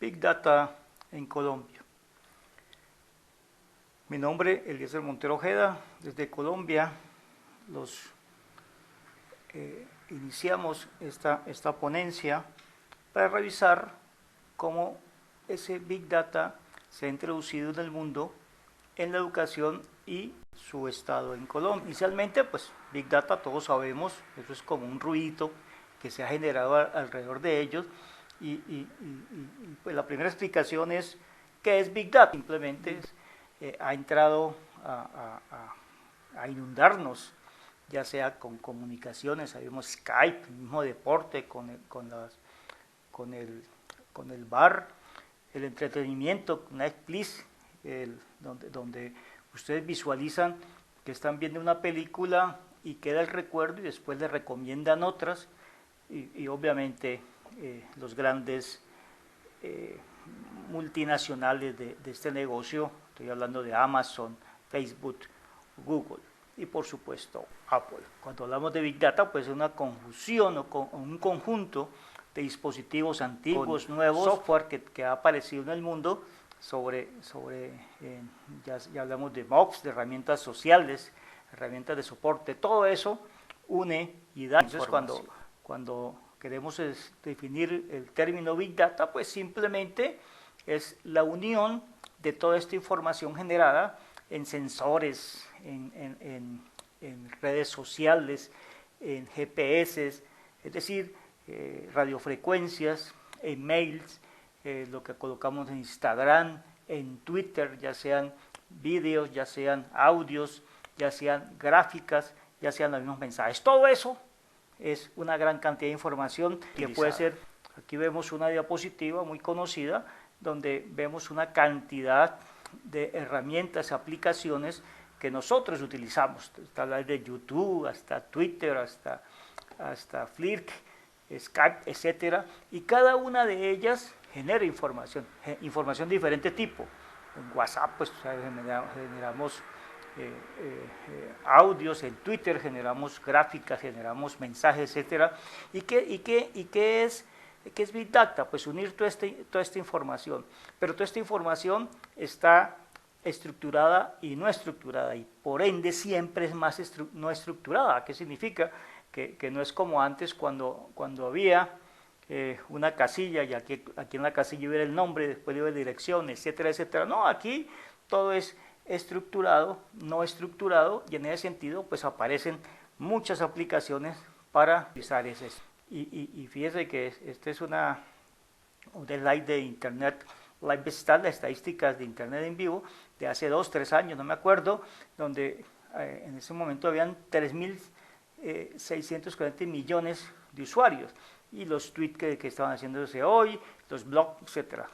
Big Data en Colombia. Mi nombre es Eliezer Montero Ojeda, desde Colombia iniciamos esta ponencia para revisar cómo ese Big Data se ha introducido en el mundo, en la educación y su estado en Colombia. Inicialmente, pues Big Data, todos sabemos, eso es como un ruido que se ha generado alrededor de ellos y pues la primera explicación es ¿qué es Big Data? Simplemente ha entrado a inundarnos, ya sea con comunicaciones, sabemos Skype, el mismo deporte, con el bar, el entretenimiento, Netflix, donde ustedes visualizan que están viendo una película y queda el recuerdo y después le recomiendan otras y obviamente los grandes multinacionales de este negocio, estoy hablando de Amazon, Facebook, Google y por supuesto Apple. Cuando hablamos de Big Data, pues es una conjunción o un conjunto de dispositivos antiguos, nuevos, software que ha aparecido en el mundo ya hablamos de mobs, de herramientas sociales, herramientas de soporte, todo eso une y da. Entonces cuando queremos definir el término Big Data, pues simplemente es la unión de toda esta información generada en sensores, en redes sociales, en GPS, es decir, radiofrecuencias, en mails, lo que colocamos en Instagram, en Twitter, ya sean vídeos, ya sean audios, ya sean gráficas, ya sean los mismos mensajes. Todo eso es una gran cantidad de información que puede ser, aquí vemos una diapositiva muy conocida, donde vemos una cantidad de herramientas, aplicaciones que nosotros utilizamos, hasta de YouTube, hasta Twitter, hasta Flickr, Skype, etcétera, y cada una de ellas genera información de diferente tipo. En WhatsApp pues generamos audios, en Twitter generamos gráficas, generamos mensajes, etcétera. ¿Y qué es Big Data? Pues unir toda esta información, pero toda esta información está estructurada y no estructurada, y por ende siempre es más no estructurada. ¿Qué significa? Que no es como antes cuando había una casilla y aquí en la casilla iba el nombre, después iba la dirección, etcétera, etcétera. No, aquí todo es estructurado, no estructurado, y en ese sentido pues aparecen muchas aplicaciones para utilizar ese. Y fíjese que este es un slide de Internet Lifestyle, las estadísticas de Internet en vivo de hace 2-3 años, no me acuerdo, donde en ese momento habían 3.640 millones de usuarios, y los tweets que estaban haciéndose hoy, los blogs, etcétera.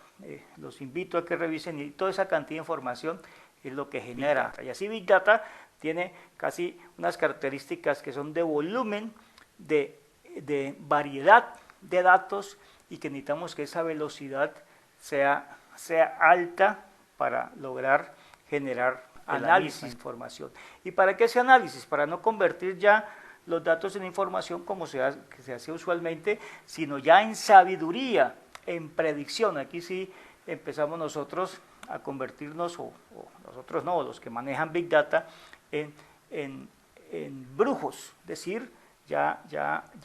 Los invito a que revisen, y toda esa cantidad de información es lo que genera. Y así Big Data tiene casi unas características que son de volumen, de variedad de datos, y que necesitamos que esa velocidad sea alta para lograr generar análisis de información. ¿Y para qué ese análisis? Para no convertir ya los datos en información como se hace usualmente, sino ya en sabiduría, en predicción. Aquí sí empezamos nosotros a convertirnos, o nosotros no, los que manejan Big Data, en brujos, es decir, ya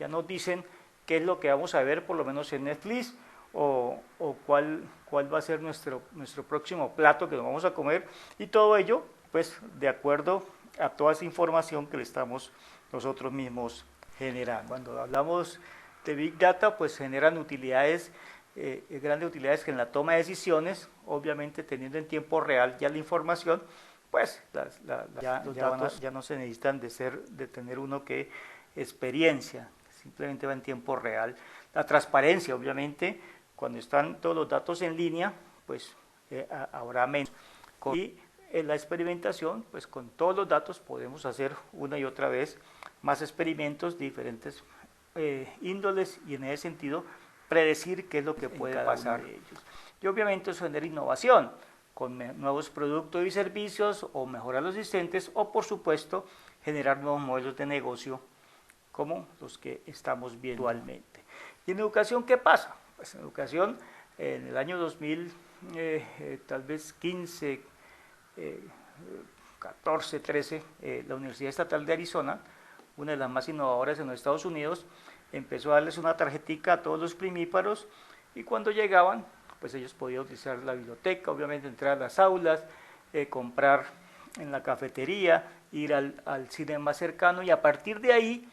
nos dicen qué es lo que vamos a ver, por lo menos en Netflix, o cuál va a ser nuestro próximo plato que nos vamos a comer, y todo ello pues de acuerdo a toda esa información que le estamos nosotros mismos generando. Cuando hablamos de Big Data, pues generan utilidades, grandes utilidades, que en la toma de decisiones, obviamente teniendo en tiempo real ya la información, pues los datos ya no se necesitan de tener uno que experiencia, simplemente va en tiempo real. La transparencia, obviamente, cuando están todos los datos en línea, pues habrá menos. Y en la experimentación, pues con todos los datos podemos hacer una y otra vez más experimentos de diferentes índoles, y en ese sentido predecir qué es lo que puede pasar de ellos. Y obviamente eso genera innovación con nuevos productos y servicios, o mejorar los existentes, o por supuesto generar nuevos modelos de negocio como los que estamos viendo actualmente. ¿Y en educación qué pasa? Pues en educación En el año 2000, tal vez 15, 14, 13, la Universidad Estatal de Arizona, una de las más innovadoras en los Estados Unidos, empezó a darles una tarjetica a todos los primíparos y cuando llegaban, pues ellos podían utilizar la biblioteca, obviamente entrar a las aulas, comprar en la cafetería, ir al cine más cercano y a partir de ahí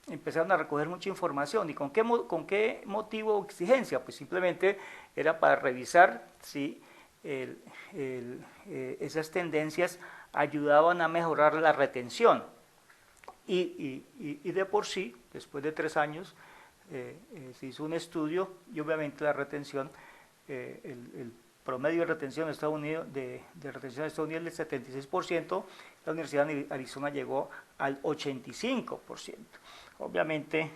empezaron a recoger mucha información. ¿Y con qué motivo o exigencia? Pues simplemente era para revisar si esas tendencias ayudaban a mejorar la retención. Y de por sí, después de 3 años, se hizo un estudio y obviamente la retención, el promedio de retención de Estados Unidos, de retención de Estados Unidos es del 76%, la Universidad de Arizona llegó al 85%. Obviamente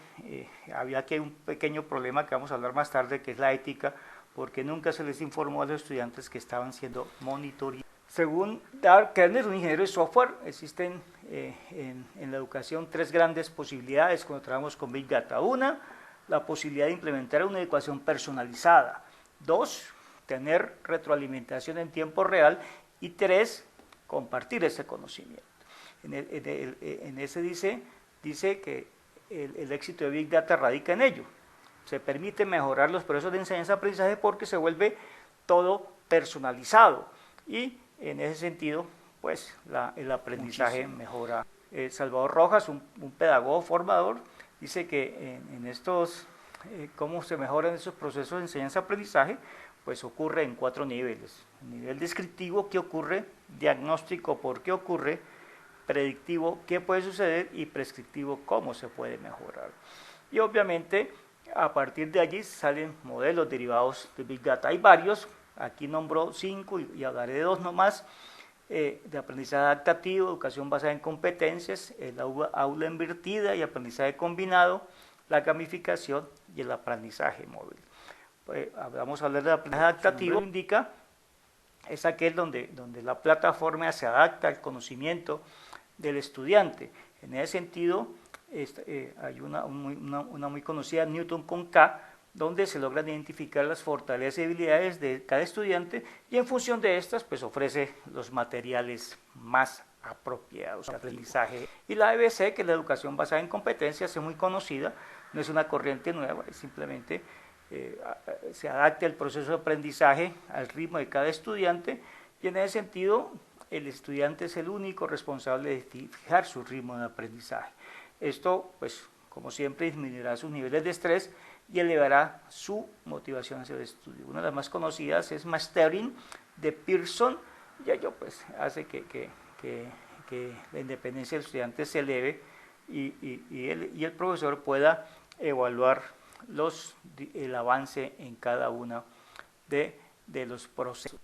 había aquí un pequeño problema que vamos a hablar más tarde, que es la ética, porque nunca se les informó a los estudiantes que estaban siendo monitoreados. Según Dark Kernel, un ingeniero de software, existen en la educación 3 grandes posibilidades cuando trabajamos con Big Data. Una, la posibilidad de implementar una educación personalizada. 2, tener retroalimentación en tiempo real. Y 3, compartir ese conocimiento. En ese dice que el éxito de Big Data radica en ello. Se permite mejorar los procesos de enseñanza-aprendizaje porque se vuelve todo personalizado y en ese sentido pues el aprendizaje mejora. Salvador Rojas, un pedagogo formador, dice que en estos, cómo se mejoran esos procesos de enseñanza-aprendizaje, pues ocurre en 4 niveles. Nivel descriptivo, ¿qué ocurre? Diagnóstico, ¿por qué ocurre? Predictivo, ¿qué puede suceder? Y prescriptivo, ¿cómo se puede mejorar? Y obviamente a partir de allí salen modelos derivados de Big Data. Hay varios, aquí nombró 5 y hablaré de 2 nomás, de aprendizaje adaptativo, educación basada en competencias, el aula invertida y aprendizaje combinado, la gamificación y el aprendizaje móvil. Pues, vamos a hablar del aprendizaje adaptativo, indica es aquel donde la plataforma se adapta al conocimiento del estudiante. En ese sentido, hay una muy conocida, Newton con K, donde se logran identificar las fortalezas y debilidades de cada estudiante y en función de estas pues ofrece los materiales más apropiados al aprendizaje. Y la EBC, que es la educación basada en competencias, es muy conocida, no es una corriente nueva, es simplemente se adapta el proceso de aprendizaje al ritmo de cada estudiante y en ese sentido el estudiante es el único responsable de fijar su ritmo de aprendizaje. Esto, pues, como siempre, disminuirá sus niveles de estrés y elevará su motivación hacia el estudio. Una de las más conocidas es Mastering de Pearson, y ello pues hace que la independencia del estudiante se eleve y el profesor pueda evaluar el avance en cada uno de los procesos.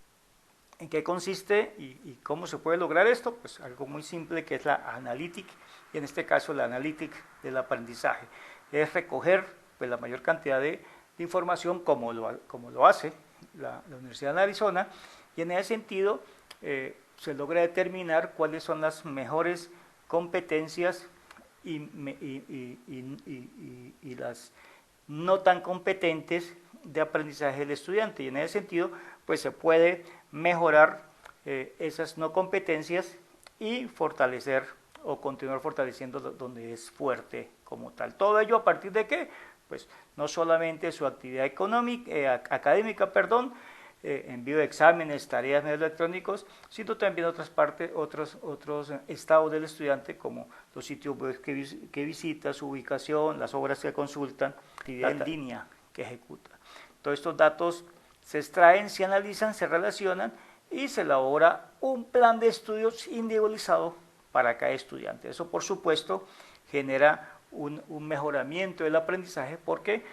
¿En qué consiste y cómo se puede lograr esto? Pues algo muy simple que es la analytic, y en este caso la analytic del aprendizaje. Es recoger pues, la mayor cantidad de información como lo hace la Universidad de Arizona, y en ese sentido se logra determinar cuáles son las mejores competencias y las no tan competentes de aprendizaje del estudiante, y en ese sentido pues se puede mejorar esas no competencias y fortalecer o continuar fortaleciendo donde es fuerte como tal. Todo ello a partir de qué? Pues no solamente su actividad académica, envío de exámenes, tareas, medios electrónicos, sino también otros estados del estudiante como los sitios web que visita, su ubicación, las obras que consultan, actividad en línea que ejecuta. Todos estos datos se extraen, se analizan, se relacionan y se elabora un plan de estudios individualizado para cada estudiante. Eso, por supuesto, genera un mejoramiento del aprendizaje porque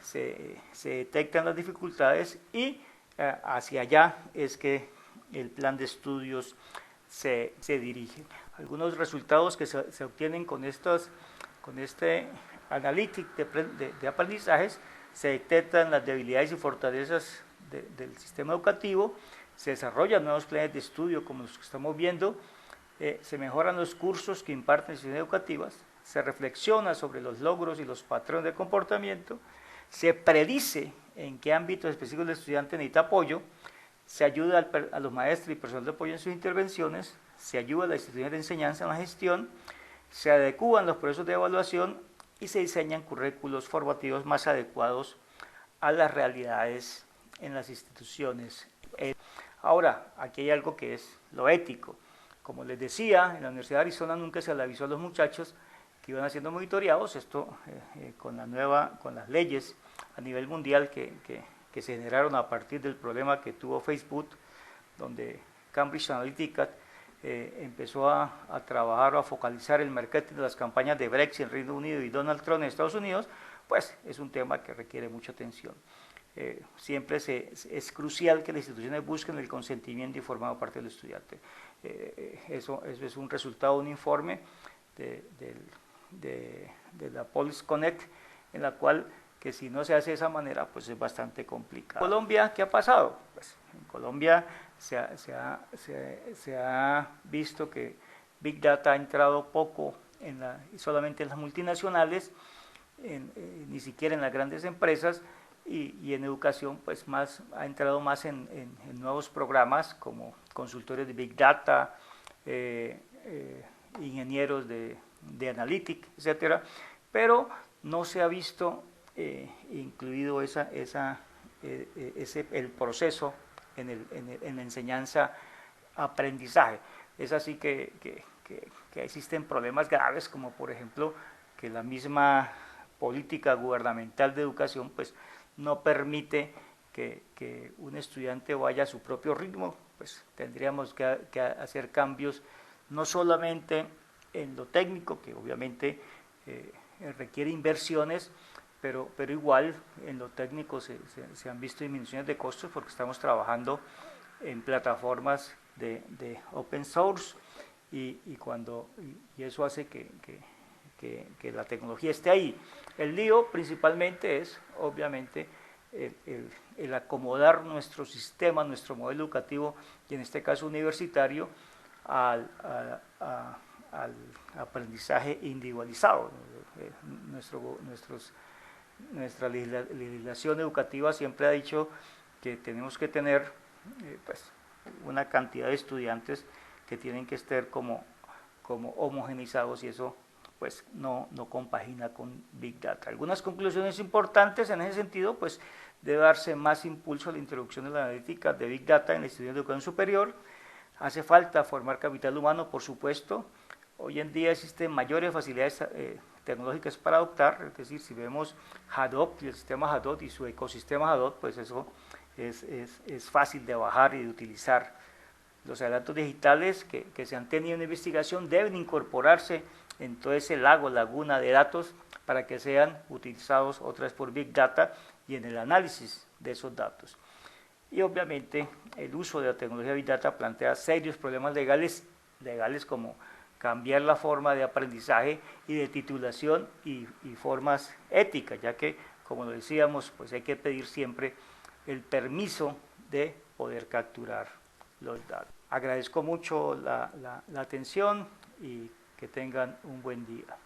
se detectan las dificultades y hacia allá es que el plan de estudios se dirige. Algunos resultados que se obtienen con este analytic de aprendizajes: se detectan las debilidades y fortalezas del sistema educativo, se desarrollan nuevos planes de estudio como los que estamos viendo, se mejoran los cursos que imparten instituciones educativas, se reflexiona sobre los logros y los patrones de comportamiento, se predice en qué ámbitos específicos el estudiante necesita apoyo, se ayuda a los maestros y personal de apoyo en sus intervenciones, se ayuda a las instituciones de enseñanza en la gestión, se adecúan los procesos de evaluación y se diseñan currículos formativos más adecuados a las realidades en las instituciones. Ahora, aquí hay algo que es lo ético. Como les decía, en la Universidad de Arizona nunca se le avisó a los muchachos que iban haciendo monitoreados, esto con las leyes a nivel mundial que se generaron a partir del problema que tuvo Facebook, donde Cambridge Analytica empezó a trabajar o a focalizar el marketing de las campañas de Brexit en Reino Unido y Donald Trump en Estados Unidos, pues es un tema que requiere mucha atención. Siempre es crucial que las instituciones busquen el consentimiento informado por parte del estudiante. Eso es un resultado de un informe de la Policy Connect, en la cual que si no se hace de esa manera, pues es bastante complicado. ¿Colombia qué ha pasado? Pues en Colombia se ha visto que Big Data ha entrado poco solamente en las multinacionales, ni siquiera en las grandes empresas, y en educación pues ha entrado más en nuevos programas como consultores de Big Data, ingenieros de Analytics, etcétera, pero no se ha visto incluido el proceso en la enseñanza-aprendizaje. Es así que existen problemas graves, como por ejemplo que la misma política gubernamental de educación pues no permite que un estudiante vaya a su propio ritmo. Pues tendríamos que hacer cambios no solamente en lo técnico, que obviamente requiere inversiones, pero igual en lo técnico se han visto disminuciones de costos porque estamos trabajando en plataformas de open source y eso hace que la tecnología esté ahí. El lío principalmente es, obviamente, el acomodar nuestro sistema, nuestro modelo educativo, y en este caso universitario, al aprendizaje individualizado. Nuestra legislación educativa siempre ha dicho que tenemos que tener pues, una cantidad de estudiantes que tienen que estar como homogenizados, y eso pues no compagina con Big Data. Algunas conclusiones importantes en ese sentido, pues debe darse más impulso a la introducción de la analítica de Big Data en la institución de educación superior. Hace falta formar capital humano, por supuesto. Hoy en día existen mayores facilidades tecnológicas para adoptar, es decir, si vemos Hadoop y el sistema Hadoop y su ecosistema Hadoop, pues eso es fácil de bajar y de utilizar. Los adelantos digitales que se han tenido en investigación deben incorporarse en todo ese laguna de datos para que sean utilizados otra vez por Big Data y en el análisis de esos datos. Y obviamente el uso de la tecnología Big Data plantea serios problemas legales como cambiar la forma de aprendizaje y de titulación y formas éticas, ya que, como lo decíamos, pues hay que pedir siempre el permiso de poder capturar los datos. Agradezco mucho la atención y que tengan un buen día.